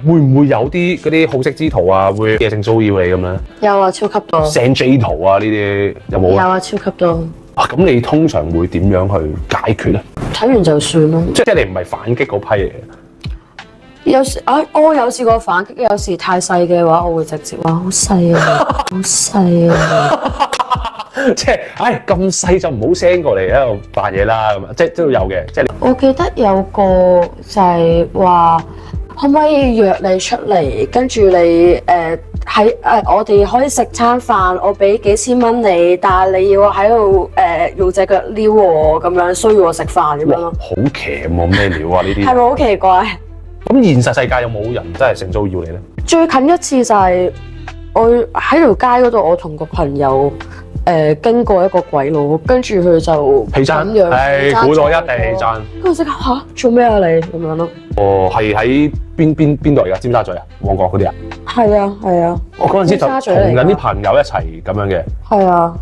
會唔會有啲嗰啲好色之徒啊，會夜性騷擾你咁樣？有啊，超級多。send J 圖啊呢啲有冇啊？有啊，超級多。啊咁你通常會點樣去解決咧？睇完就算咯。即係你唔係反擊嗰批嚟嘅。有時我有試過反擊，有時太細嘅話，我會直接話好細啊，好細啊。即係，唉咁細就唔好 send 過嚟喺度扮嘢啦，咁啊，即係都有嘅，即係。我記得有個就係話，可唔可以約你出嚟，跟住你我哋可以食餐飯，我俾幾千蚊你，但係你要喺度用隻腳撩我咁樣，需要我食飯咁樣咯。好騎喎，咩料啊呢啲？係咪好奇怪？咁現實世界有冇人真係性騷擾你咧？最近一次就係我喺條街嗰度，我同個朋友經過一個鬼佬，跟住佢就皮爭，係估到一定皮爭。跟住即刻嚇做咩啊你咁樣咯？哦，係喺邊度嚟㗎？尖沙咀啊，旺角嗰啲啊？係啊係啊。我嗰陣時就同緊啲朋友一齊咁樣嘅。係啊。